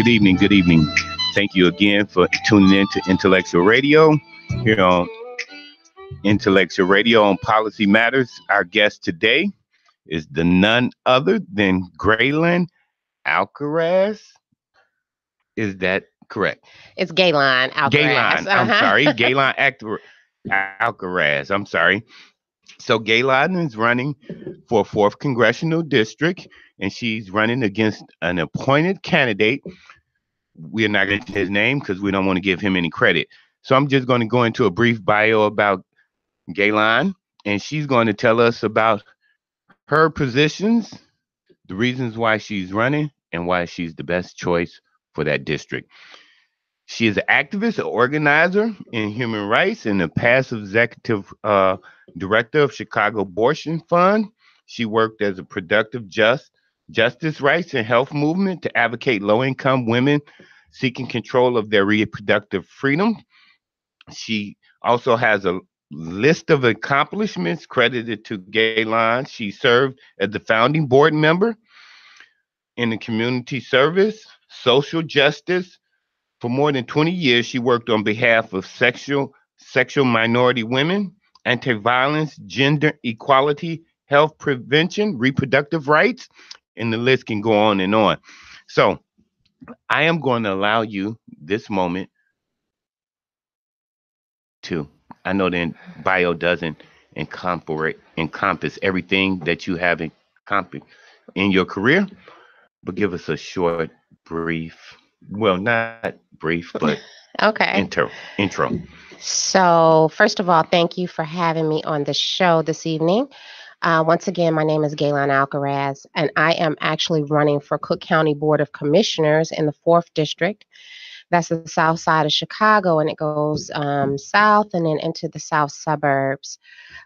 Good evening. Good evening. Thank you again for tuning in to Intellectual Radio here on Intellectual Radio on Policy Matters. Our guest today is the none other than Graylin Alcaraz. Is that correct? It's Gaylon Alcaraz. Gaylon. I'm sorry. Alcaraz. I'm sorry. So Gaylon is running for 4th Congressional District, and she's running against an appointed candidate. We're not going to mention his name because we don't want to give him any credit. So I'm just going to go into a brief bio about Gaylon, and she's going to tell us about her positions, the reasons why she's running, and why she's the best choice for that district. She is an activist, an organizer in human rights, and a past executive director of Chicago Abortion Fund. She worked as a productive justice rights and health movement to advocate low-income women seeking control of their reproductive freedom. She also has a list of accomplishments credited to Gaylon. She served as the founding board member in the community service, social justice. For more than 20 years, she worked on behalf of sexual minority women, anti-violence, gender equality, health prevention, reproductive rights, and the list can go on and on. So I am going to allow you this moment to, I know the bio doesn't encompass everything that you have in your career, but give us a short, brief, well, not brief, but Okay. intro. So, first of all, thank you for having me on the show this evening. Once again, my name is Gaylon Alcaraz, and I am actually running for Cook County Board of Commissioners in the 4th District. That's the south side of Chicago, and it goes south and then into the south suburbs.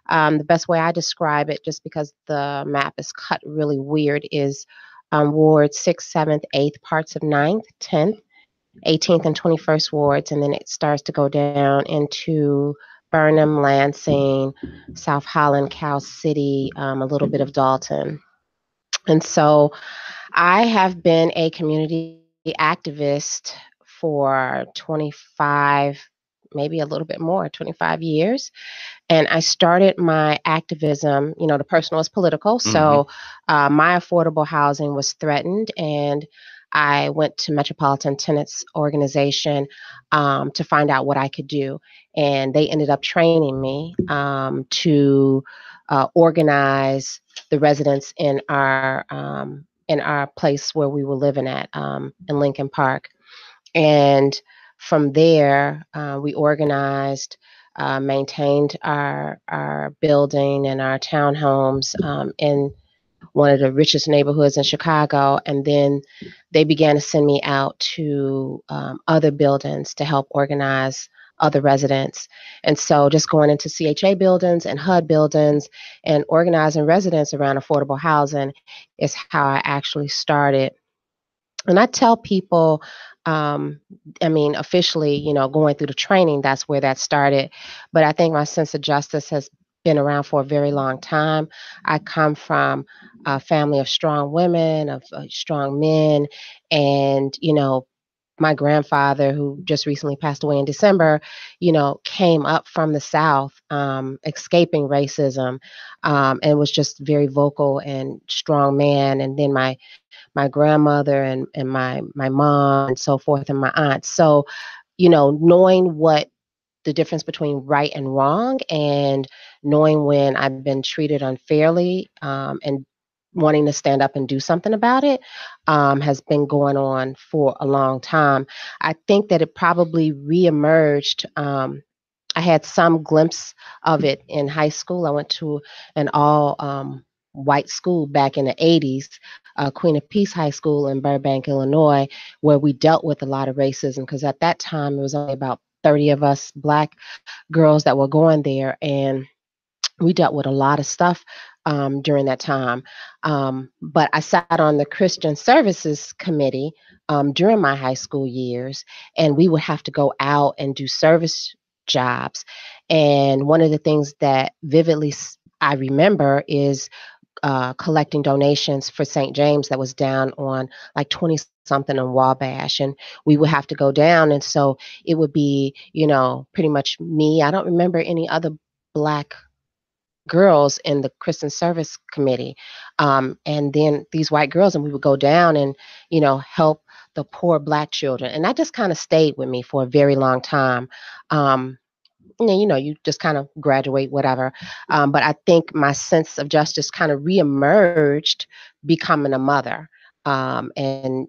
The best way I describe it, just because the map is cut really weird, is Ward 6th, 7th, 8th, parts of 9th, 10th, 18th, and 21st wards, and then it starts to go down into Burnham, Lansing, South Holland, Cal City, a little bit of Dalton. And so I have been a community activist for 25, maybe a little bit more, 25 years. And I started my activism, the personal is political. So my affordable housing was threatened, and I went to Metropolitan Tenants Organization to find out what I could do. And they ended up training me to organize the residents in our place where we were living at in Lincoln Park. And from there, we organized, maintained our building and our townhomes in one of the richest neighborhoods in Chicago. And then they began to send me out to other buildings to help organize other residents. And so just going into CHA buildings and HUD buildings and organizing residents around affordable housing is how I actually started. And I tell people, officially, going through the training, that's where that started. But I think my sense of justice has been around for a very long time. I come from a family of strong women, of strong men, and, my grandfather, who just recently passed away in December, came up from the South, escaping racism, and was just very vocal and strong man. And then my grandmother and my mom and so forth, and my aunt. So, knowing what the difference between right and wrong, and knowing when I've been treated unfairly, and wanting to stand up and do something about it, has been going on for a long time. I think that it probably reemerged. I had some glimpse of it in high school. I went to an all white school back in the 80s, Queen of Peace High School in Burbank, Illinois, where we dealt with a lot of racism, because at that time it was only about 30 of us Black girls that were going there, and we dealt with a lot of stuff during that time. But I sat on the Christian Services Committee during my high school years, and we would have to go out and do service jobs. And one of the things that vividly I remember is collecting donations for St. James that was down on like 26th something in Wabash, and we would have to go down. And so it would be, pretty much me. I don't remember any other Black girls in the Christian Service Committee. And then these white girls, and we would go down and, help the poor Black children. And that just kind of stayed with me for a very long time. You just kind of graduate, whatever. But I think my sense of justice kind of reemerged becoming a mother. And,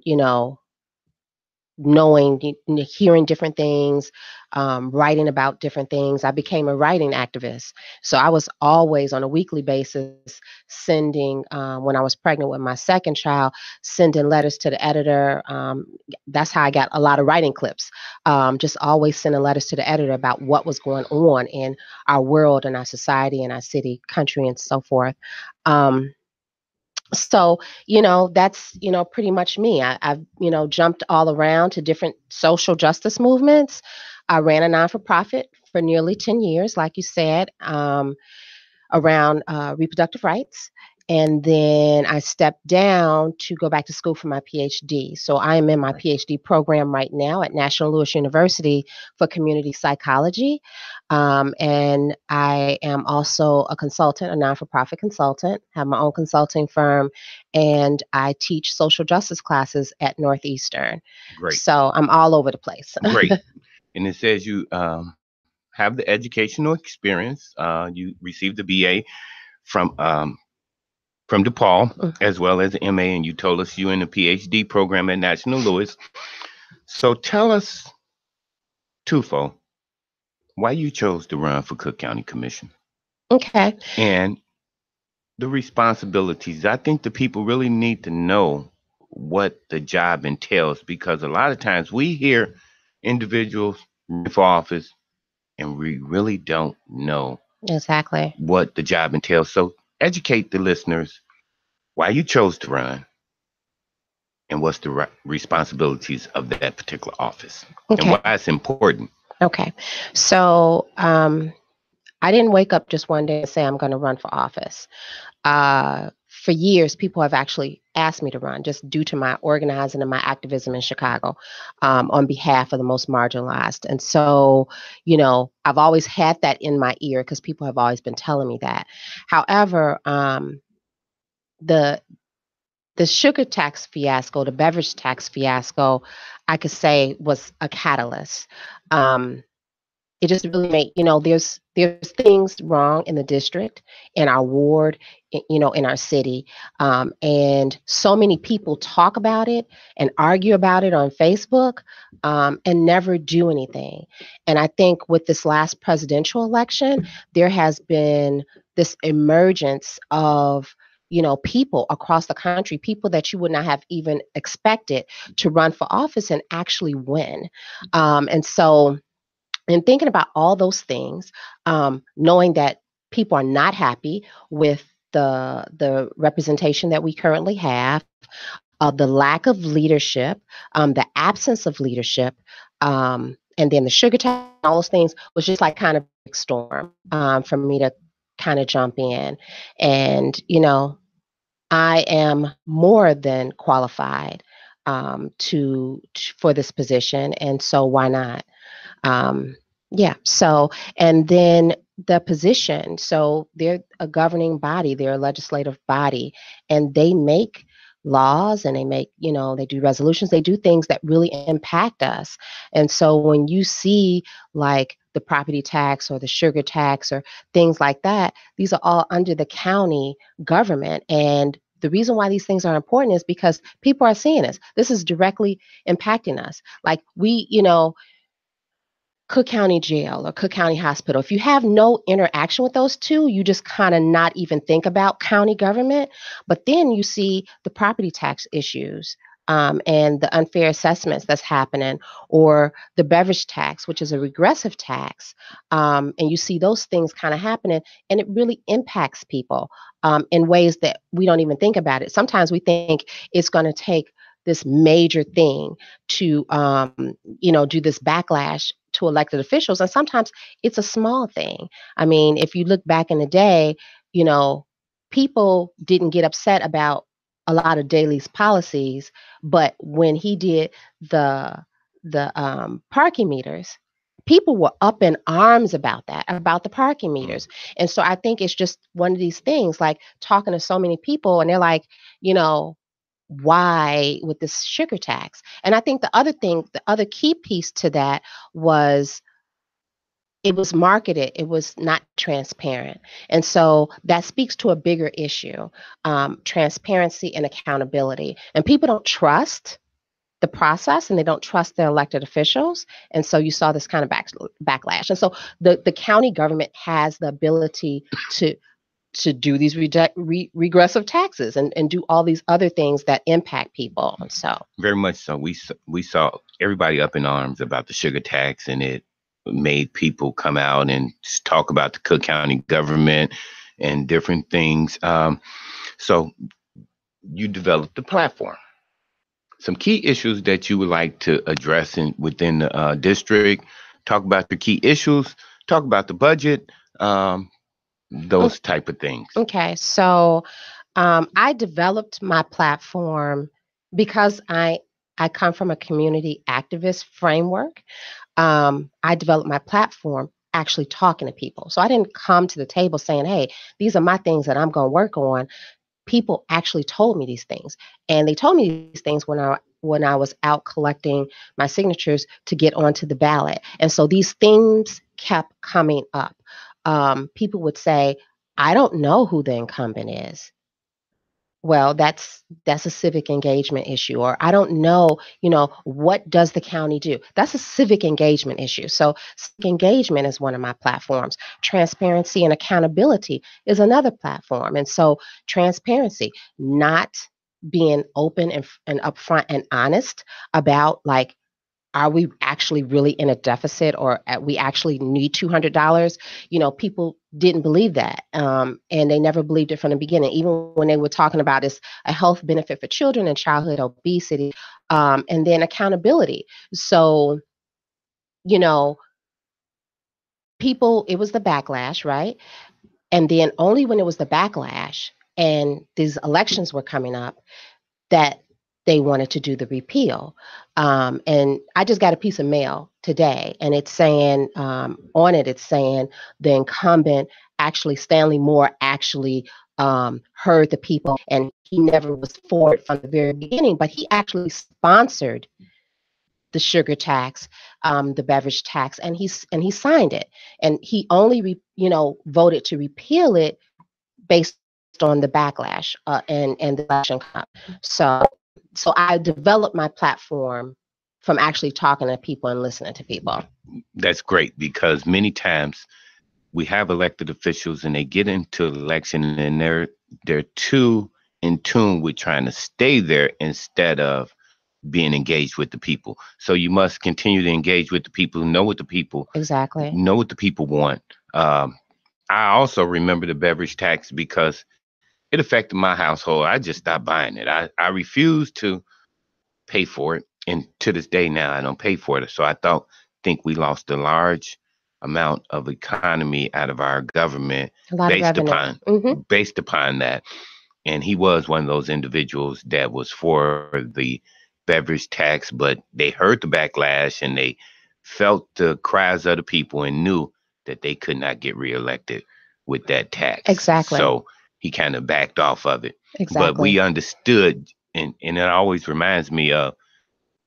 knowing, hearing different things, writing about different things. I became a writing activist. So I was always on a weekly basis sending, when I was pregnant with my second child, sending letters to the editor. That's how I got a lot of writing clips. Just always sending letters to the editor about what was going on in our world and our society and our city, country, and so forth. So, that's, pretty much me. I've, jumped all around to different social justice movements. I ran a non for profit for nearly 10 years, like you said. Around reproductive rights. And then I stepped down to go back to school for my PhD. So I am in my PhD program right now at National Louis University for community psychology. And I am also a consultant, a non-for-profit consultant, have my own consulting firm, and I teach social justice classes at Northeastern. Great. So I'm all over the place. Great. And it says you have the educational experience. You received the BA from DePaul, as well as the MA, and you told us you in the PhD program at National Louis. So tell us twofold why you chose to run for Cook County Commission Okay. and the responsibilities. I think the people really need to know what the job entails, because a lot of times we hear individuals run for office and we really don't know Exactly. what the job entails. So educate the listeners why you chose to run and what's the responsibilities of that particular office and Okay. why it's important. Okay. So I didn't wake up just one day and say I'm going to run for office. For years, people have actually asked me to run just due to my organizing and my activism in Chicago, on behalf of the most marginalized. And so, I've always had that in my ear because people have always been telling me that. However, the the sugar tax fiasco, the beverage tax fiasco, I could say was a catalyst. Um, it just really made, there's things wrong in the district, in our ward, in our city, and so many people talk about it and argue about it on Facebook, and never do anything. And I think with this last presidential election, there has been this emergence of, people across the country, people that you would not have even expected to run for office and actually win. And so, and thinking about all those things, knowing that people are not happy with the representation that we currently have, the lack of leadership, the absence of leadership, and then the sugar tax, all those things was just like kind of a perfect storm, for me to kind of jump in. And I am more than qualified, for this position, and so why not? Yeah. So, and then the position. So they're a governing body, they're a legislative body, and they make laws and they make, they do resolutions, they do things that really impact us. And so when you see like the property tax or the sugar tax or things like that, these are all under the county government. And the reason why these things are important is because people are seeing us. This is directly impacting us. Like Cook County Jail or Cook County Hospital, if you have no interaction with those two, you just kind of not even think about county government. But then you see the property tax issues, and the unfair assessments that's happening, or the beverage tax, which is a regressive tax. And you see those things kind of happening, and it really impacts people, in ways that we don't even think about it. Sometimes we think it's going to take this major thing to, do this backlash to elected officials. And sometimes it's a small thing. I mean, if you look back in the day, you know, people didn't get upset about a lot of Daley's policies, but when he did the parking meters, people were up in arms about that, about the parking Mm. meters. And so I think it's just one of these things, like talking to so many people, and they're like, you know, why with this sugar tax? And I think the other thing, the other key piece to that was it was marketed, it was not transparent. And so that speaks to a bigger issue, transparency and accountability. And people don't trust the process, and they don't trust their elected officials. And so you saw this kind of backlash. And so the county government has the ability to do these regressive taxes and do all these other things that impact people. And so Very much so. We saw everybody up in arms about the sugar tax, and it made people come out and talk about the Cook County government and different things. So you developed the platform. Some key issues that you would like to address within the district. Talk about your key issues. Talk about the budget. Those type of things. okay, so I developed my platform because I come from a community activist framework. I developed my platform actually talking to people. So I didn't come to the table saying, "Hey, these are my things that I'm going to work on." People actually told me these things, and they told me these things when I was out collecting my signatures to get onto the ballot. And so these themes kept coming up. People would say, "I don't know who the incumbent is." Well, that's a civic engagement issue. Or I don't know, what does the county do? That's a civic engagement issue. So civic engagement is one of my platforms. Transparency and accountability is another platform. And so transparency, not being open and upfront and honest about, like, are we actually really in a deficit, or we actually need $200? People didn't believe that. And they never believed it from the beginning, even when they were talking about it's a health benefit for children and childhood obesity, and then accountability. So, you know, people, it was the backlash, right? And then only when it was the backlash and these elections were coming up that they wanted to do the repeal. And I just got a piece of mail today, and it's saying, on it, it's saying the incumbent, actually, Stanley Moore, actually heard the people, and he never was for it from the very beginning, but he actually sponsored the sugar tax, the beverage tax, and he signed it, and he only voted to repeal it based on the backlash, and the election come up. So I developed my platform from actually talking to people and listening to people. That's great, because many times we have elected officials and they get into election and they're too in tune with trying to stay there instead of being engaged with the people. So you must continue to engage with the people, know what the people Exactly. know what the people want. I also remember the beverage tax because it affected my household. I just stopped buying it. I refused to pay for it. And to this day now, I don't pay for it. So think we lost a large amount of economy out of our government A lot of revenue. based upon that. And he was one of those individuals that was for the beverage tax, but they heard the backlash and they felt the cries of the people and knew that they could not get reelected with that tax. Exactly. So he kind of backed off of it. But Exactly. we understood, and it always reminds me of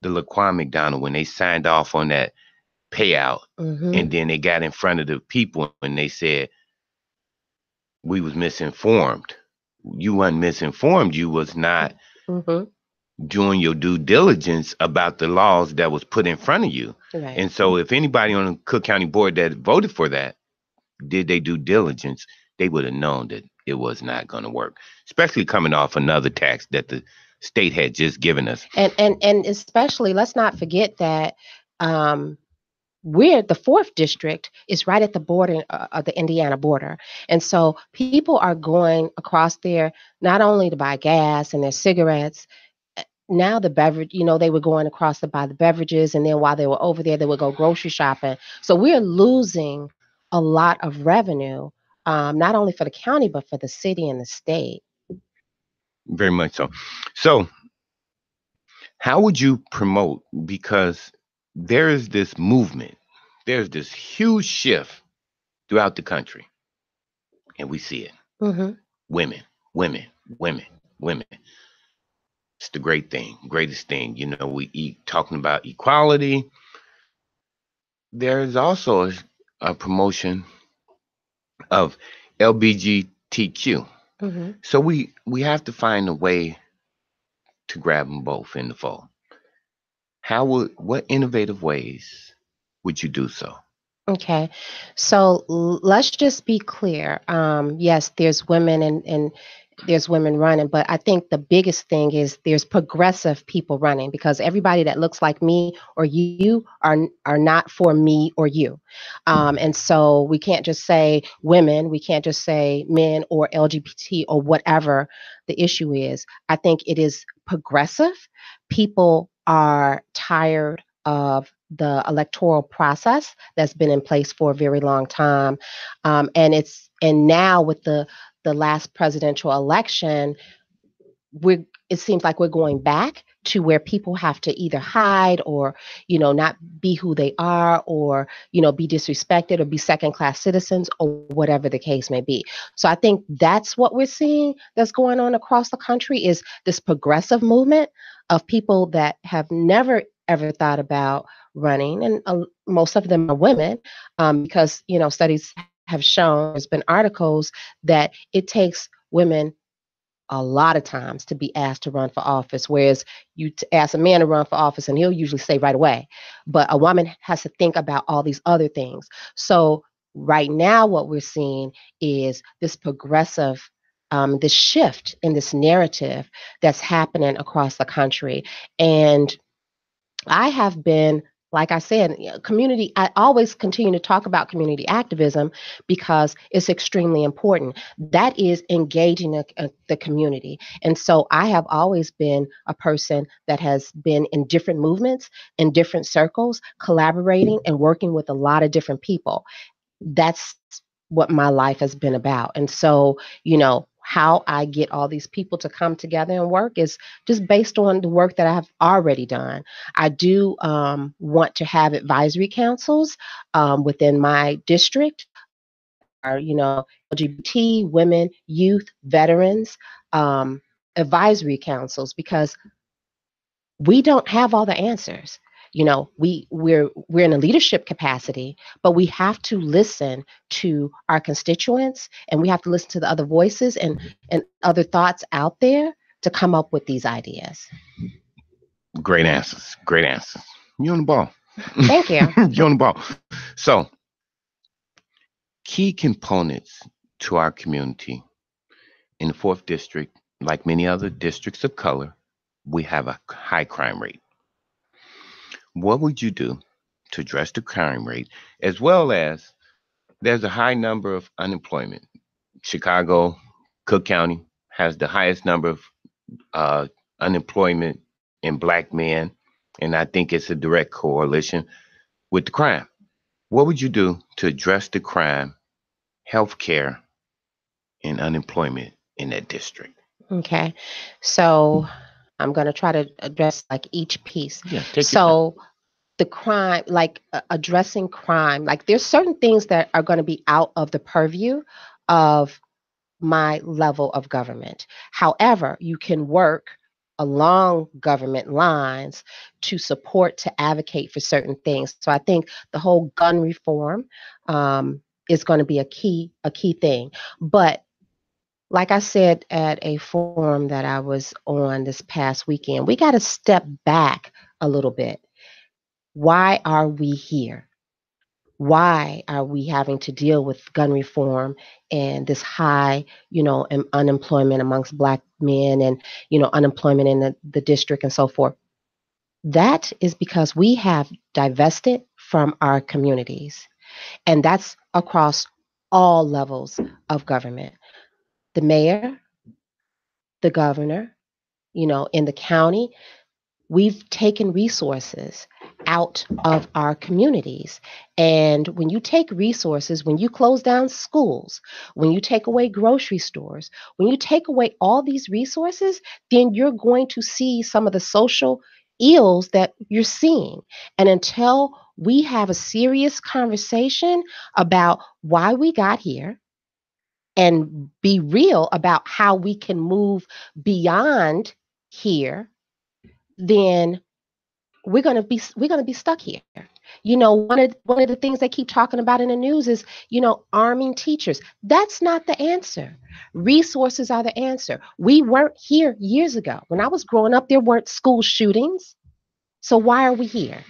the Laquan McDonald when they signed off on that payout, Hmm. and then they got in front of the people and they said we was misinformed. You weren't misinformed. You was not Hmm. doing your due diligence about the laws that was put in front of you. Right. And so if anybody on the Cook County board that voted for that did they due diligence, they would have known that it was not going to work, especially coming off another tax that the state had just given us. And especially, let's not forget that, um, we're the fourth district is right at the border, of the Indiana border. And so people are going across there not only to buy gas and their cigarettes. Now the beverage, they were going across to buy the beverages, and then while they were over there, they would go grocery shopping. So we're losing a lot of revenue, not only for the county but for the city and the state. Very much so. So, how would you promote? Because there is this movement, there's this huge shift throughout the country, and we see it. Hmm. Women, women, women, women. It's the great thing, greatest thing. We eat talking about equality. There's also a promotion of LBGTQ. Hmm. So we have to find a way to grab them both in the fold. What innovative ways would you do so? Okay. So let's just be clear. Yes, there's women and there's women running, but I think the biggest thing is there's progressive people running because everybody that looks like me or you are not for me or you. And so we can't just say women, we can't just say men or LGBT or whatever the issue is. I think it is progressive. People are tired of the electoral process that's been in place for a very long time, and now with the last presidential election, we're it seems like we're going back to where people have to either hide or not be who they are or be disrespected or be second class citizens or whatever the case may be. So I think that's what we're seeing that's going on across the country is this progressive movement of people that have never ever thought about running, and most of them are women, because studies have shown, there's been articles that it takes women a lot of times to be asked to run for office, whereas ask a man to run for office and he'll usually say right away. But a woman has to think about all these other things. So right now, what we're seeing is this progressive, this shift in this narrative that's happening across the country. And I have been, like I said, community, I always continue to talk about community activism because it's extremely important. That is engaging the community. And so I have always been a person that has been in different movements, in different circles, collaborating and working with a lot of different people. That's what my life has been about. And so, how I get all these people to come together and work is just based on the work that I have already done. I do want to have advisory councils within my district that are, LGBT, women, youth, veterans, advisory councils, because we don't have all the answers. We're in a leadership capacity, but we have to listen to our constituents and we have to listen to the other voices and other thoughts out there to come up with these ideas. Great answers. Great answers. You on the ball. Thank you. You on the ball. So, key components to our community in the fourth district, like many other districts of color, we have a high crime rate. What would you do to address the crime rate, as well as there's a high number of unemployment? Chicago, Cook County has the highest number of uh, unemployment in black men, and I think it's a direct correlation with the crime. What would you do to address the crime, healthcare, and unemployment in that district? Okay. So I'm going to try to address like each piece. Yeah, take your time. So the crime, like addressing crime, like there's certain things that are going to be out of the purview of my level of government. However, you can work along government lines to support, to advocate for certain things. So I think the whole gun reform is going to be a key thing. But like I said at a forum that I was on this past weekend, we got to step back a little bit. Why are we here? Why are we having to deal with gun reform and this high, unemployment amongst black men and, unemployment in the district and so forth? That is because we have divested from our communities. And that's across all levels of government. The mayor, the governor, in the county, we've taken resources out of our communities. And when you take resources, when you close down schools, when you take away grocery stores, when you take away all these resources, then you're going to see some of the social ills that you're seeing. And until we have a serious conversation about why we got here and be real about how we can move beyond here, then we're going to be stuck here. One of the things they keep talking about in the news is, arming teachers. That's not the answer. Resources are the answer. We weren't here years ago. When I was growing up, there weren't school shootings. So why are we here?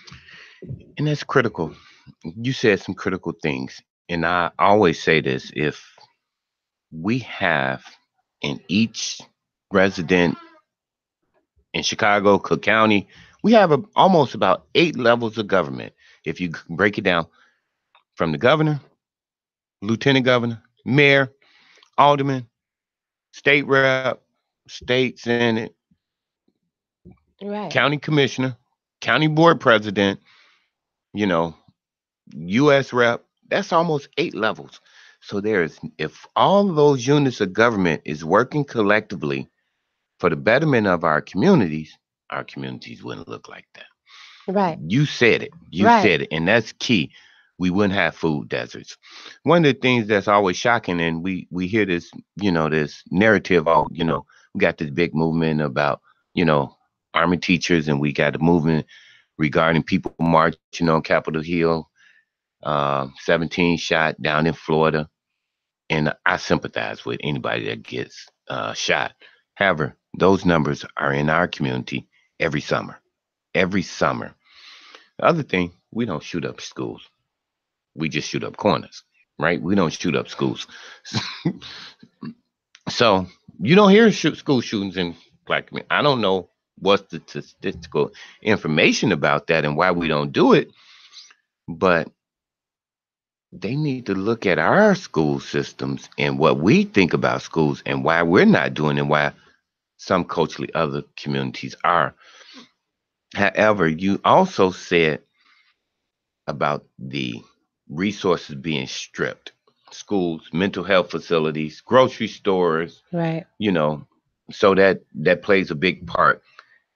And that's critical. You said some critical things. And I always say this: if we have in each resident in Chicago, Cook County, we have almost about 8 levels of government. If you break it down from the governor, lieutenant governor, mayor, alderman, state rep, state senate, Right. county commissioner, county board president, you know, U.S. rep. That's almost 8 levels. So if all of those units of government is working collectively for the betterment of our communities wouldn't look like that. Right. You said it. You Right. said it. And that's key. We wouldn't have food deserts. One of the things that's always shocking, and we hear this, this narrative, we got this big movement about, you know, army teachers, and we got a movement regarding people marching on Capitol Hill, 17 shot down in Florida. And I sympathize with anybody that gets shot. However, those numbers are in our community every summer. Every summer. The other thing, we don't shoot up schools. We just shoot up corners, right? We don't shoot up schools. So you don't hear school shootings in black community. I don't know what's the statistical information about that and why we don't do it, but they need to look at our school systems and what we think about schools and why we're not doing it and why some culturally other communities are. However, you also said about the resources being stripped: schools, mental health facilities, grocery stores, Right. you know, so that plays a big part.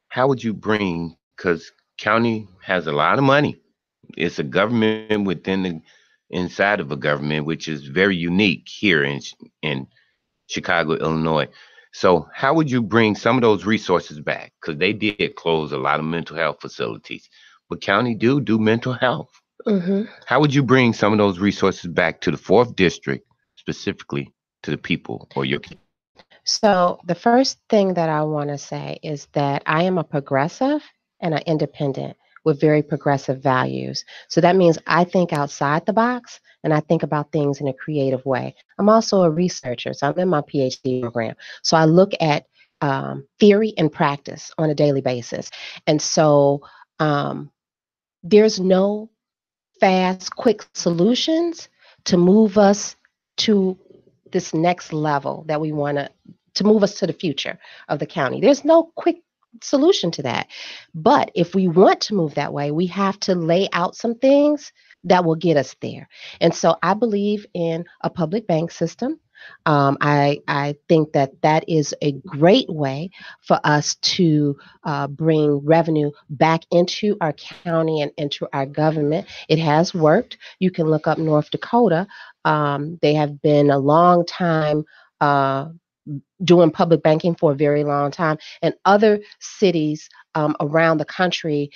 How would you bring, because county has a lot of money, it's a government within the inside of a government, which is very unique here in Chicago, Illinois. So how would you bring some of those resources back? Because they did close a lot of mental health facilities, but county do mental health. Hmm. How would you bring some of those resources back to the fourth district, specifically to the people or your community? So, the first thing that I want to say is that I am a progressive and an independent with very progressive values. So, that means I think outside the box and I think about things in a creative way. I'm also a researcher, so I'm in my PhD program. So, I look at theory and practice on a daily basis. And so, um, there's no fast, quick solutions to move us to this next level that we want to move us to the future of the county. There's no quick solution to that. But if we want to move that way, we have to lay out some things that will get us there. And so I believe in a public bank system. I think that that is a great way for us to bring revenue back into our county and into our government. It has worked. You can look up North Dakota. They have been a long time doing public banking for a very long time, and other cities around the country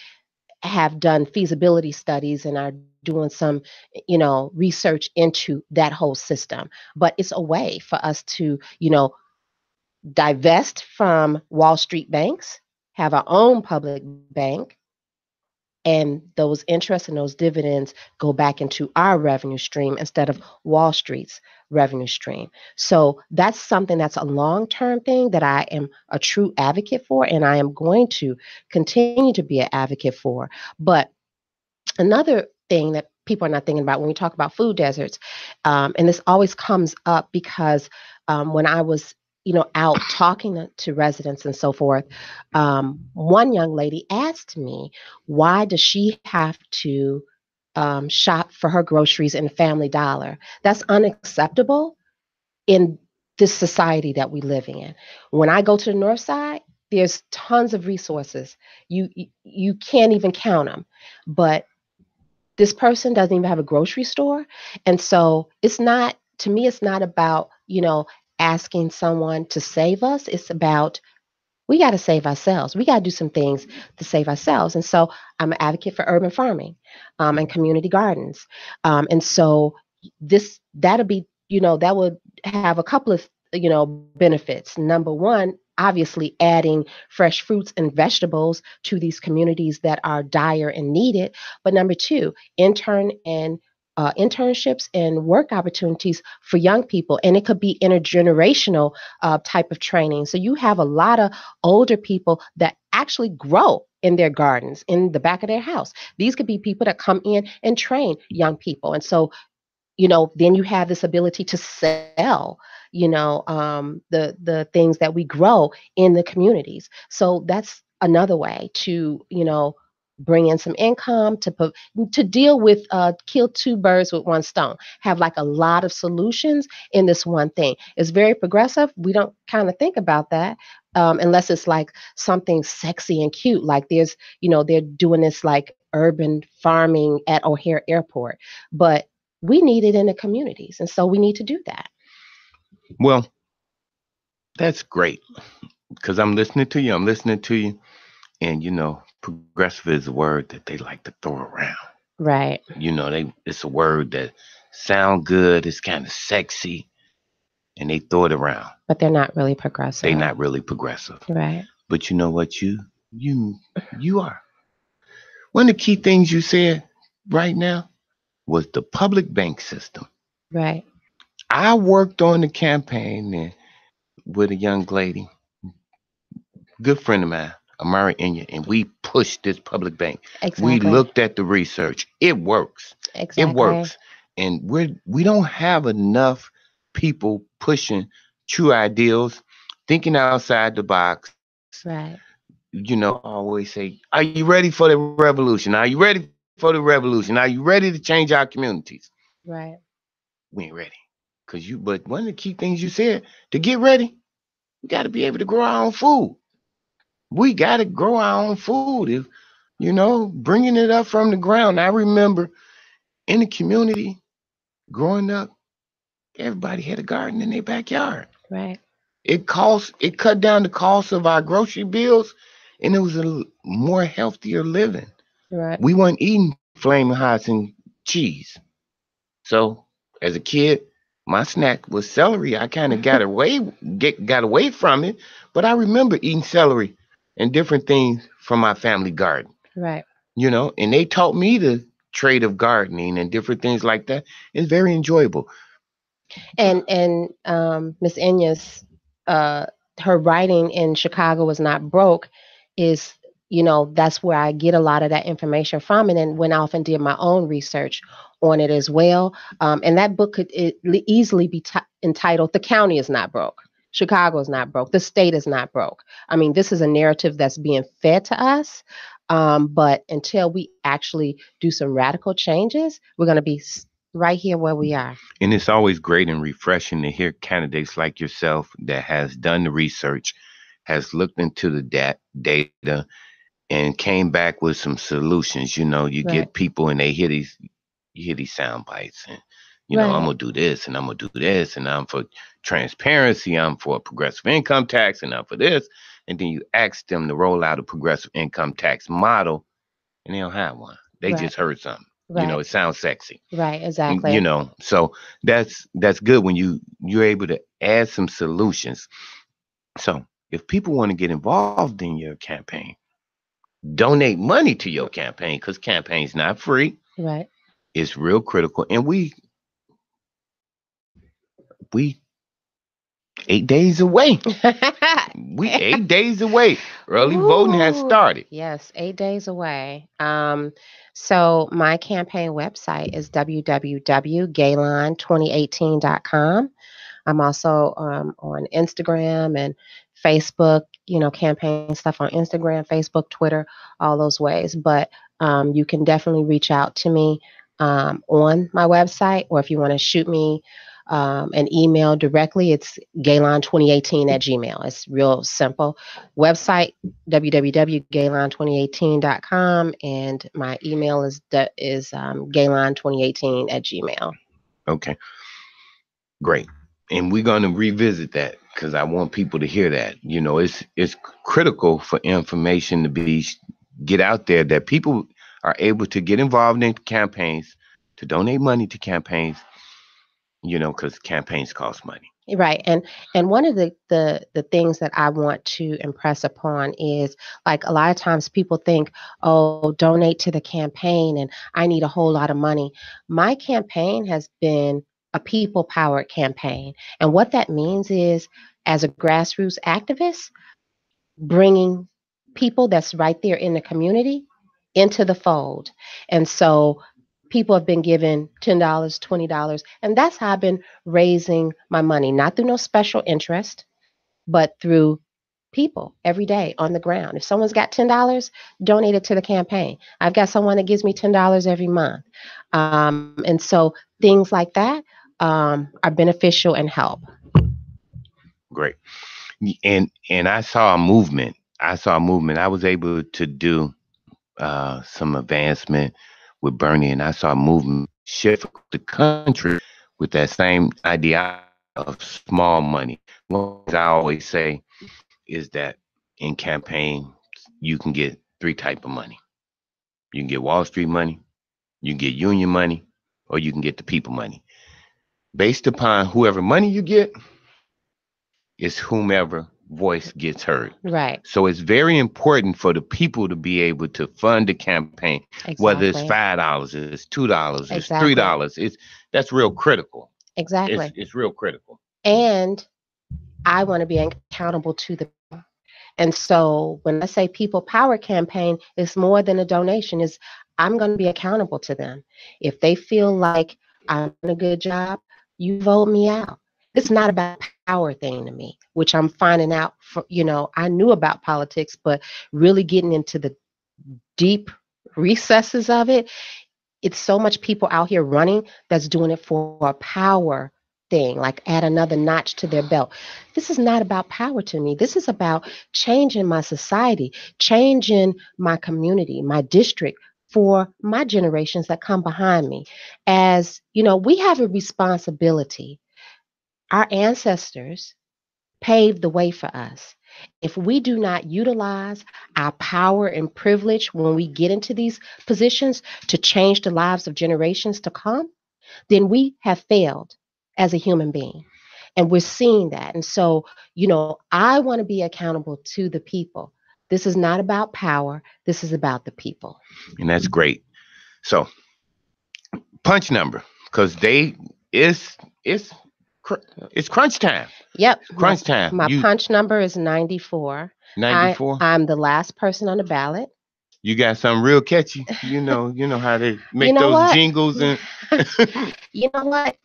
have done feasibility studies and are doing some, research into that whole system. But it's a way for us to, divest from Wall Street banks, have our own public bank, and those interests and those dividends go back into our revenue stream instead of Wall Street's revenue stream. So that's something that's a long term thing that I am a true advocate for, and I am going to continue to be an advocate for. But another thing that people are not thinking about when we talk about food deserts, and this always comes up because when I was out talking to residents and so forth, one young lady asked me, why does she have to shop for her groceries in Family Dollar? That's unacceptable in this society that we live in. When I go to the north side, there's tons of resources. You can't even count them. But this person doesn't even have a grocery store. And so it's not, to me, it's not about, asking someone to save us. It's about, we got to save ourselves. We got to do some things to save ourselves. And so I'm an advocate for urban farming and community gardens. And so that'll be, that would have a couple of, benefits. Number one, obviously adding fresh fruits and vegetables to these communities that are dire and needed. But number two, internships and work opportunities for young people. And it could be intergenerational type of training. So you have a lot of older people that actually grow in their gardens in the back of their house. These could be people that come in and train young people. And so then you have this ability to sell, the things that we grow in the communities. So that's another way to, bring in some income to deal with, kill two birds with one stone. Have like a lot of solutions in this one thing. It's very progressive. We don't kind of think about that. Unless it's like something sexy and cute, like they're doing this like urban farming at O'Hare Airport, but we need it in the communities. And so we need to do that. Well, that's great because I'm listening to you. I'm listening to you. And, progressive is a word that they like to throw around. Right. It's a word that sound good. It's kind of sexy. And they throw it around. But they're not really progressive. They're not really progressive. Right. But you know what? You are. One of the key things you said right now was the public bank system. Right. I worked on the campaign with a young lady, good friend of mine, Amari Inya, and we pushed this public bank. Exactly. We looked at the research. It works. Exactly. It works. And we don't have enough people pushing true ideals, thinking outside the box. Right. I always say, are you ready for the revolution? Are you ready for the revolution? Are you ready to change our communities? Right. We ain't ready. But one of the key things you said, to get ready, we got to be able to grow our own food. We got to grow our own food. If, bringing it up from the ground. I remember in the community growing up, everybody had a garden in their backyard. Right. It cut down the cost of our grocery bills, and it was a more healthier living. Right. We weren't eating flaming hots and cheese. So as a kid, my snack was celery. I kind of got away from it, but I remember eating celery and different things from my family garden. Right. And they taught me the trade of gardening and different things like that. It's very enjoyable. And Miss Enya's, her writing in Chicago Was Not Broke is, that's where I get a lot of that information from, and then went off and did my own research on it as well. And that book could easily be entitled "The County Is Not Broke." Chicago is not broke. The state is not broke. I mean, this is a narrative that's being fed to us. But until we actually do some radical changes, we're going to be right here where we are. And it's always great and refreshing to hear candidates like yourself that has done the research, has looked into the data, and came back with some solutions. You get people and they hear these sound bites, and I'm gonna do this and I'm gonna do this, and I'm for transparency, I'm for a progressive income tax, and I'm for this. And then you ask them to roll out a progressive income tax model, and they don't have one. They just heard something. It sounds sexy. Right, exactly. So that's good when you're able to add some solutions. So if people want to get involved in your campaign, donate money to your campaign, because campaign's not free. Right. It's real critical. And we 8 days away. We 8 days away. Early voting has started. Yes, 8 days away. So my campaign website is www.gaylon2018.com. I'm also on Instagram and Facebook, campaign stuff on Instagram, Facebook, Twitter, all those ways. But you can definitely reach out to me on my website, or if you want to shoot me an email directly, it's Gaylon2018 at Gmail. It's real simple. Website, www.gaylon2018.com, and my email is Gaylon2018 at Gmail. Okay, great. And we're going to revisit that because I want people to hear that. It's critical for information to get out there, that people are able to get involved in campaigns, to donate money to campaigns, because campaigns cost money. Right. And one of the things that I want to impress upon is, like, a lot of times people think, oh, donate to the campaign and I need a whole lot of money. My campaign has been a people powered campaign. And what that means is, as a grassroots activist, bringing people that's right there in the community into the fold. And so people have been given $10, $20, and that's how I've been raising my money, not through no special interest, but through people every day on the ground. If someone's got $10, donate it to the campaign. I've got someone that gives me $10 every month. And so things like that are beneficial and help. Great. And I saw a movement. I was able to do some advancement with Bernie, and I saw a movement shift the country with that same idea of small money. One thing I always say is that in campaign, you can get three type of money. You can get Wall Street money, you can get union money, or you can get the people money. Based upon whoever money you get, is whomever voice gets heard. Right. So it's very important for the people to be able to fund the campaign, whether it's Exactly. $5, it's $2, it's Exactly. $3. That's real critical. Exactly. It's real critical. And I want to be accountable to the people. And so when I say people power campaign, it's more than a donation. Is I'm going to be accountable to them. If they feel like I'm doing a good job, you vote me out. It's not about a power thing to me, which I'm finding out. I knew about politics, but really getting into the deep recesses of it, it's so much people out here running that's doing it for a power thing, like add another notch to their belt. This is not about power to me. This is about changing my society, changing my community, my district, for my generations that come behind me. As you know, we have a responsibility. Our ancestors paved the way for us. If we do not utilize our power and privilege when we get into these positions to change the lives of generations to come, then we have failed as a human being. And we're seeing that. And so, I want to be accountable to the people. This is not about power. This is about the people. And that's great. So punch number, because it's it's crunch time. Yep. Crunch time. My punch number is 94. 94. I'm the last person on the ballot. You got something real catchy. You know how they make those what? jingles and You know what?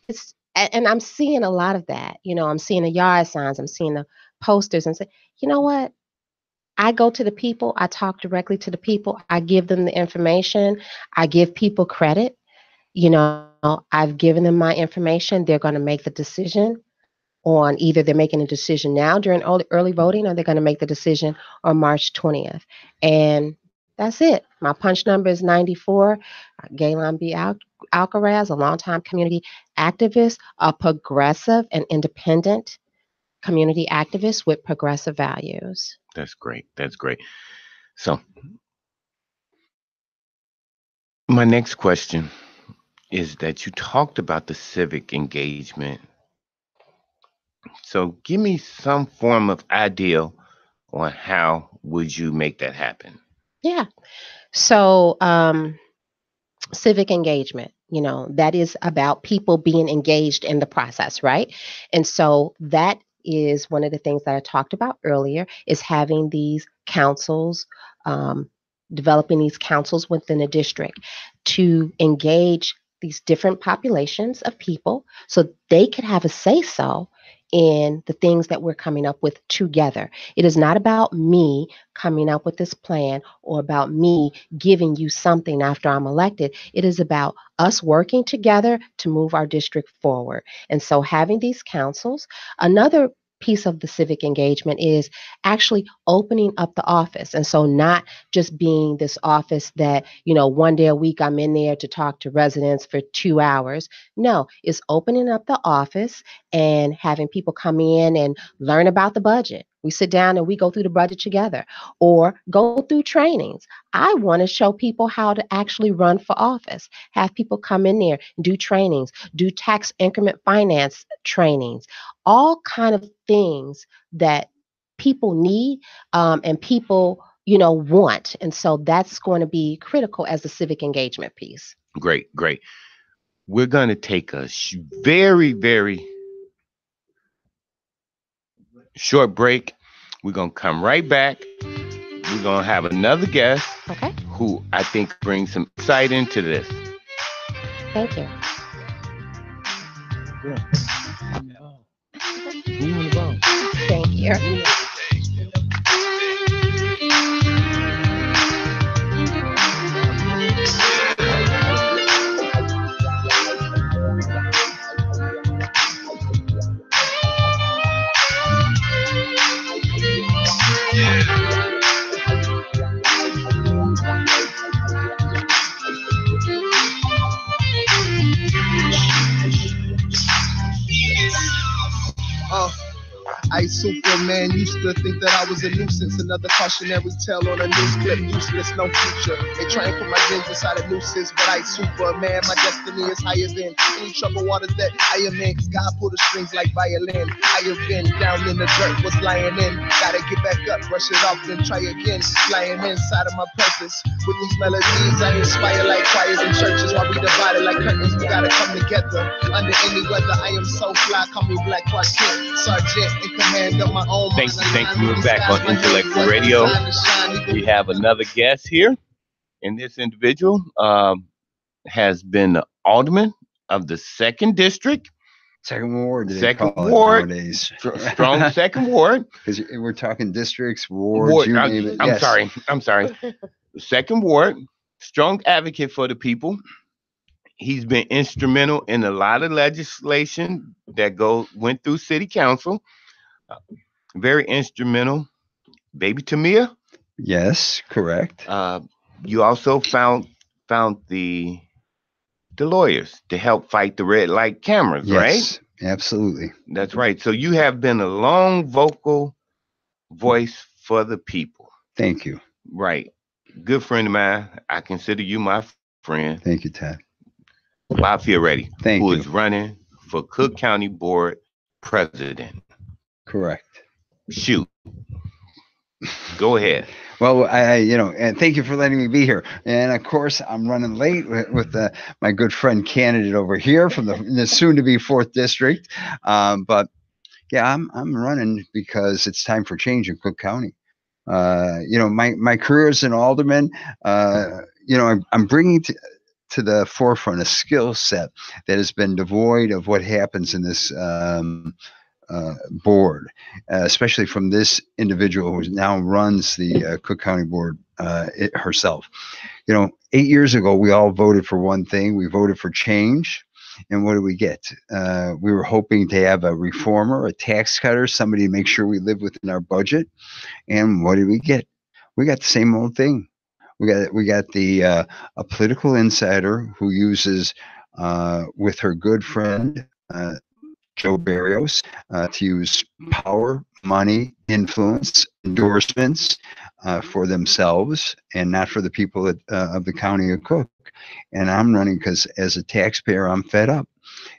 And I'm seeing a lot of that. I'm seeing the yard signs, I'm seeing the posters, and say, you know what? I go to the people, I talk directly to the people, I give them the information, I give people credit. I've given them my information. They're going to make the decision on, either they're making a decision now during early voting, or they're going to make the decision on March 20th. And that's it. My punch number is 94. Gaylon B. Alcaraz, a longtime community activist, a progressive and independent community activist with progressive values. That's great. That's great. So my next question is that you talked about the civic engagement. So give me some form of idea on how would you make that happen? Yeah. So, civic engagement, that is about people being engaged in the process, right? And so that is one of the things that I talked about earlier, is having these councils, developing these councils within a district to engage these different populations of people so they could have a say so in the things that we're coming up with together. It is not about me coming up with this plan or about me giving you something after I'm elected. It is about us working together to move our district forward. And so having these councils, another piece of the civic engagement is actually opening up the office. And so not just being this office that, one day a week I'm in there to talk to residents for 2 hours. No, it's opening up the office and having people come in and learn about the budget. We sit down and we go through the budget together or go through trainings. I want to show people how to actually run for office, have people come in there, do trainings, do tax increment finance trainings, all kind of things that people need and people want. And so that's going to be critical as a civic engagement piece. Great, great. We're going to take a very, very short break. We're going to come right back. We're going to have another guest who I think brings some insight into this. Thank you. Yeah. You want to go? Thank you. I, Superman, used to think that I was a nuisance. Another cautionary tale on a news clip. Useless, no future. They try and put my dreams inside a nooses, but I, Superman, my destiny is higher than any troubled waters that I am in. Cause God pulled the strings like violin. I have been down in the dirt, was lying in. Gotta get back up, brush it off, then try again. Flying inside of my purpose. With these melodies, I inspire like choirs and churches. While we divided like curtains, we gotta come together. Under any weather, I am so fly. Call me Black Clark Kent, Sergeant in command of my own. Thank you. We're back on Intellectual Radio. We have another guest here, and this individual has been the alderman of the 2nd District. Second ward. Second ward. Strong second ward. Because we're talking districts, wards. I'm sorry. Second ward. Strong advocate for the people. He's been instrumental in a lot of legislation that went through city council. Very instrumental. Baby Tamia? Yes, correct. You also found the lawyers to help fight the red light cameras, yes, right? Absolutely. That's right. So you have been a long vocal voice for the people. Thank you. Right. Good friend of mine. I consider you my friend. Thank you, Ted. Bob Fioretti, who is running for Cook County Board President. Correct. Shoot. Go ahead. Well, and thank you for letting me be here. And of course, I'm running late with my good friend candidate over here from the soon-to-be 4th District. But yeah, I'm running because it's time for change in Cook County. My career as an alderman, I'm bringing to the forefront a skill set that has been devoid of what happens in this board, especially from this individual who now runs the Cook County Board herself. 8 years ago, we all voted for one thing. We voted for change. And what did we get? We were hoping to have a reformer, a tax cutter, somebody to make sure we live within our budget. And what did we get? We got the same old thing. We got a political insider who uses with her good friend Joe Barrios to use power, money, influence, endorsements for themselves and not for the people of the county of Cook. And I'm running because as a taxpayer, I'm fed up.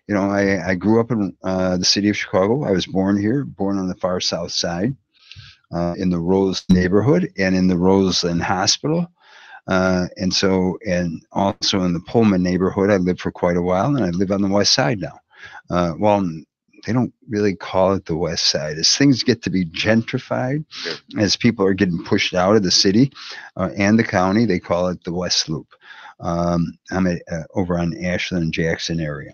I grew up in the city of Chicago. I was born here, born on the far south side in the Rose neighborhood and in the Roseland Hospital. And also in the Pullman neighborhood, I lived for quite a while, and I live on the west side now. They don't really call it the west side. As things get to be gentrified, as people are getting pushed out of the city and the county, they call it the West Loop. I'm over on Ashland and Jackson area.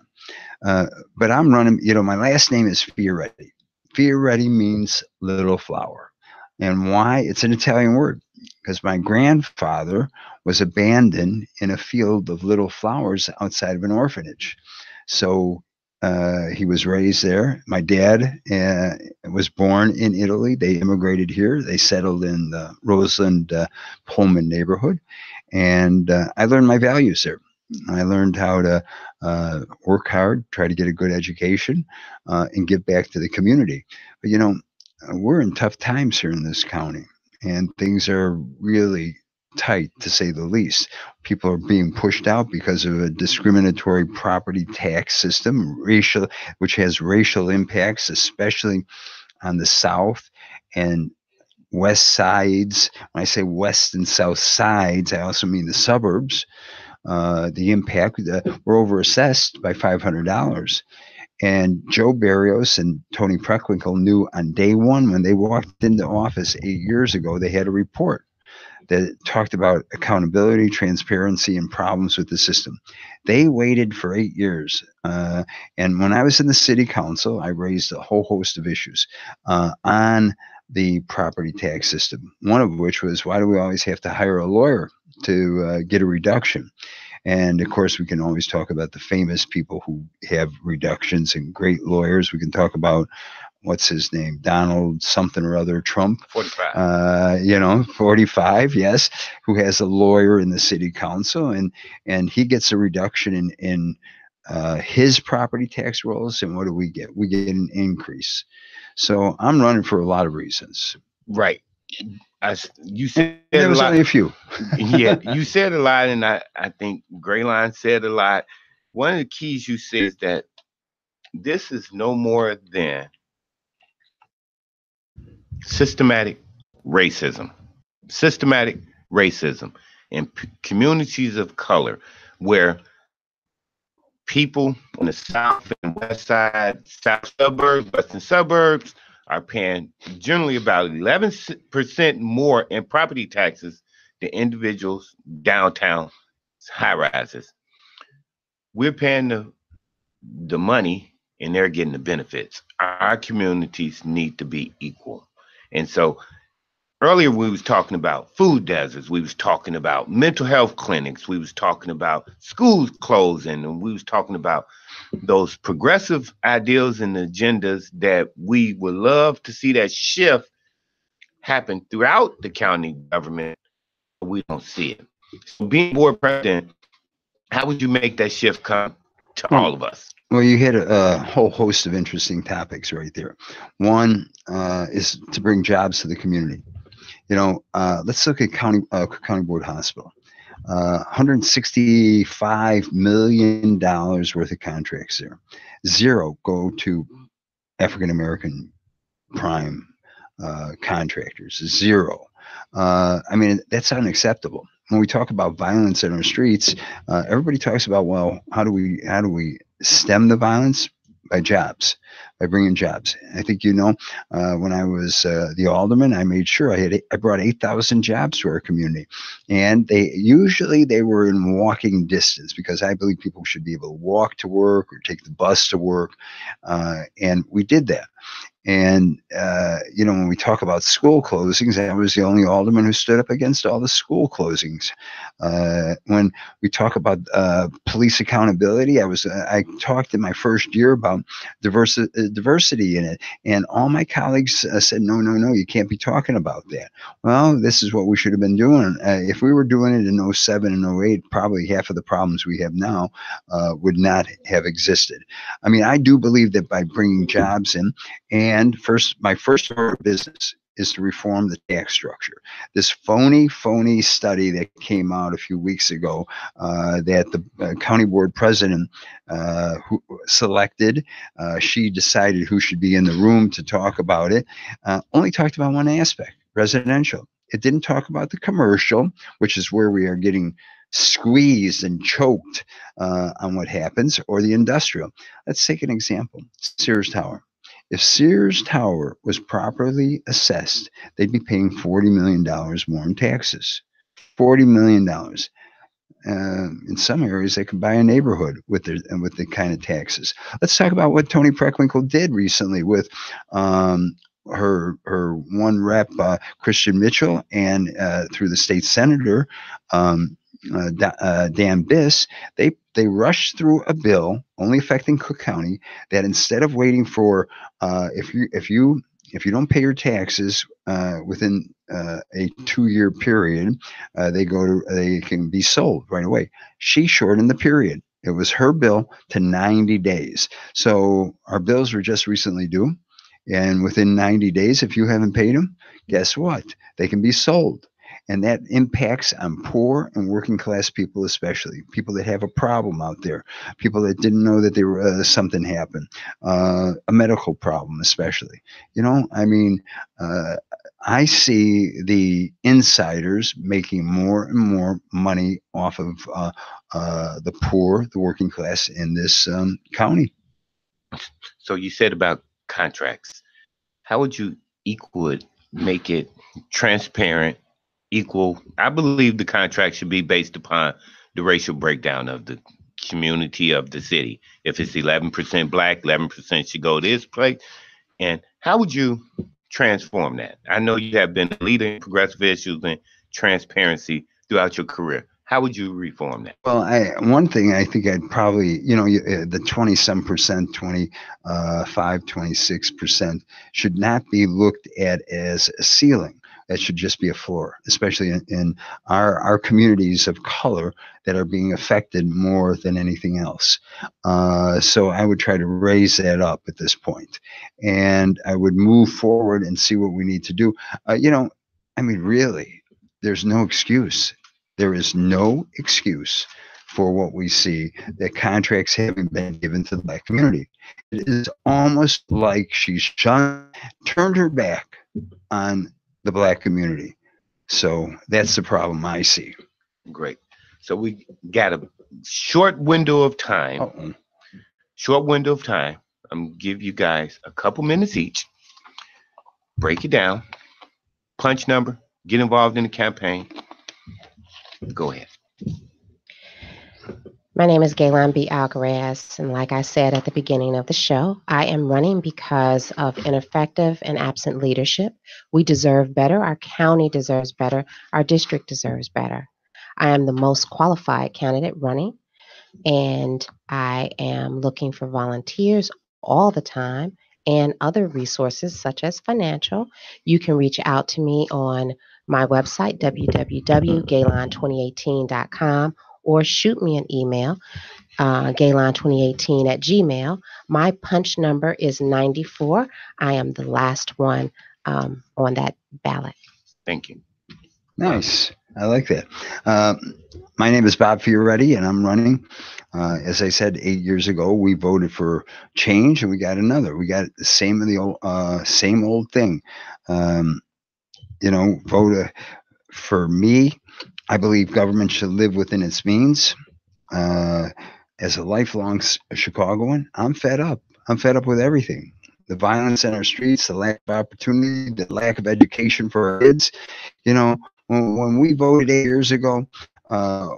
But I'm running, my last name is Fioretti. Fioretti means little flower. And why? It's an Italian word, because my grandfather was abandoned in a field of little flowers outside of an orphanage. So he was raised there. My dad was born in Italy. They immigrated here. They settled in the Roseland Pullman neighborhood. And I learned my values there. I learned how to work hard, try to get a good education, and give back to the community. But, we're in tough times here in this county, and things are really tight, to say the least. People are being pushed out because of a discriminatory property tax system, which has racial impacts, especially on the South and West sides. When I say West and South sides, I also mean the suburbs. The impact, we're overassessed by $500. And Joe Barrios and Tony Preckwinkle knew on day one when they walked into office 8 years ago, they had a report that talked about accountability, transparency, and problems with the system. They waited for 8 years. And when I was in the city council, I raised a whole host of issues on the property tax system, one of which was, why do we always have to hire a lawyer to get a reduction? And of course, we can always talk about the famous people who have reductions and great lawyers. We can talk about, what's his name, Donald something or other Trump. 45. 45, yes, who has a lawyer in the city council, and he gets a reduction in his property tax rolls. And what do we get? We get an increase. So I'm running for a lot of reasons. Right. You said there was only a few. Yeah, you said a lot, and I think Grayline said a lot. One of the keys you said is that this is no more than systematic racism in communities of color, where people on the South and West side, South suburbs, Western suburbs, are paying generally about 11% more in property taxes than individuals downtown high rises. We're paying the money and they're getting the benefits. Our communities need to be equal. And so earlier we was talking about food deserts, we was talking about mental health clinics, we was talking about schools closing, and we was talking about those progressive ideals and agendas that we would love to see that shift happen throughout the county government. We don't see it. So being board president, how would you make that shift come to all of us? Well, you had a whole host of interesting topics right there. One is to bring jobs to the community. Let's look at County Board Hospital. $165 million worth of contracts there. 0 go to African American prime contractors. 0. That's unacceptable. When we talk about violence in our streets, everybody talks about, well, how do we stem the violence? By jobs, by bringing jobs. I think when I was the alderman, I made sure I brought 8,000 jobs to our community, and they were in walking distance, because I believe people should be able to walk to work or take the bus to work, and we did that. And, when we talk about school closings, I was the only alderman who stood up against all the school closings. When we talk about police accountability, I talked in my first year about diversity in it. And all my colleagues said, no, you can't be talking about that. Well, this is what we should have been doing. If we were doing it in 07 and 08, probably half of the problems we have now would not have existed. I do believe that by bringing jobs in, and my first order of business is to reform the tax structure. This phony study that came out a few weeks ago that the county board president who selected, she decided who should be in the room to talk about it, only talked about one aspect, residential. It didn't talk about the commercial, which is where we are getting squeezed and choked on what happens, or the industrial. Let's take an example, Sears Tower. If Sears Tower was properly assessed, they'd be paying $40 million more in taxes. $40 million. in some areas, they can buy a neighborhood with the kind of taxes. Let's talk about what Toni Preckwinkle did recently with her one rep, Christian Mitchell, and through the state senator, Dan Biss. They rushed through a bill only affecting Cook County that instead of waiting for if you don't pay your taxes within a 2-year period, they can be sold right away. She shortened the period. It was her bill to 90 days. So our bills were just recently due. And within 90 days, if you haven't paid them, guess what? They can be sold. And that impacts on poor and working class people, especially people that have a problem out there, people that didn't know that they were something happened, a medical problem, especially. I mean, I see the insiders making more and more money off of the poor, the working class in this county. So you said about contracts. How would you equal it, make it transparent, equal? I believe the contract should be based upon the racial breakdown of the community of the city. If it's 11% black, 11% should go this place. And how would you transform that? I know you have been a leader in progressive issues and transparency throughout your career. How would you reform that? Well, one thing I think I'd probably, the 20-some percent, 25, 26% should not be looked at as a ceiling. That should just be a floor, especially in our communities of color that are being affected more than anything else. So I would try to raise that up at this point, and I would move forward and see what we need to do. Really, there's no excuse. There is no excuse for what we see, that contracts haven't been given to the black community. It is almost like she's turned her back on the black community. So that's the problem I see. Great. So we got a short window of time. Uh-oh. Short window of time. I'm going to give you guys a couple minutes each. Break it down. Punch number. Get involved in the campaign. Go ahead. My name is Gaylan B. Alcaraz, and like I said at the beginning of the show, I am running because of ineffective and absent leadership. We deserve better. Our county deserves better. Our district deserves better. I am the most qualified candidate running, and I am looking for volunteers all the time and other resources such as financial. You can reach out to me on my website, www.gayline2018.com, or shoot me an email, gayline2018@gmail. My punch number is 94. I am the last one on that ballot. Thank you. Nice. I like that. My name is Bob Fioretti, and I'm running. As I said, 8 years ago, we voted for change, and we got another. We got the same old thing. Vote for me. I believe government should live within its means. As a lifelong Chicagoan, I'm fed up. I'm fed up with everything. The violence in our streets, the lack of opportunity, the lack of education for our kids. When we voted 8 years ago,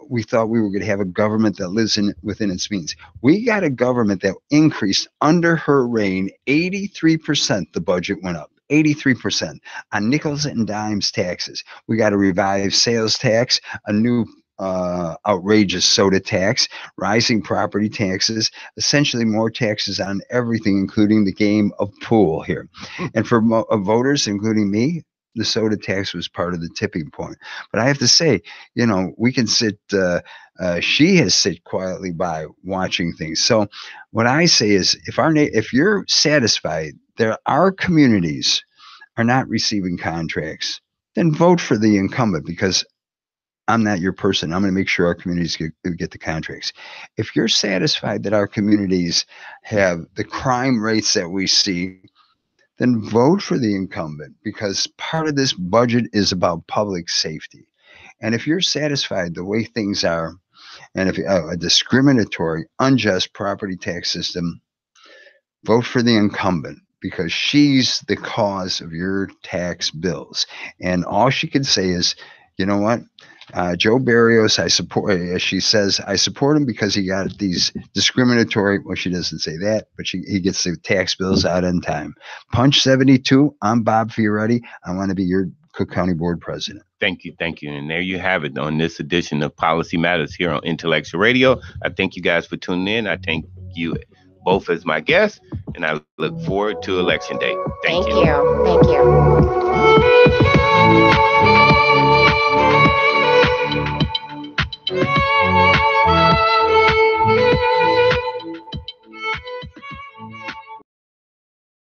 we thought we were going to have a government that lives within its means. We got a government that increased under her reign 83%. The budget went up 83% on nickels and dimes taxes. We got a revised sales tax, a new outrageous soda tax, rising property taxes, essentially more taxes on everything, including the game of pool here. And for voters, including me, the soda tax was part of the tipping point. But I have to say, we can sit, she has sit quietly by watching things. So what I say is, if you're satisfied that our communities are not receiving contracts, then vote for the incumbent, because I'm not your person. I'm going to make sure our communities get the contracts. If you're satisfied that our communities have the crime rates that we see, then vote for the incumbent, because part of this budget is about public safety. And if you're satisfied the way things are, and if a discriminatory, unjust property tax system, vote for the incumbent, because she's the cause of your tax bills. And all she can say is, you know what? Joe Barrios, I support. She says I support him because he got these discriminatory. Well, she doesn't say that, but he gets the tax bills out in time. Punch 72. I'm Bob Fioretti. I want to be your Cook County Board President. Thank you. And there you have it on this edition of Policy Matters here on Intellectual Radio. I thank you guys for tuning in. I thank you both as my guests, and I look forward to Election Day. Thank you. Thank you.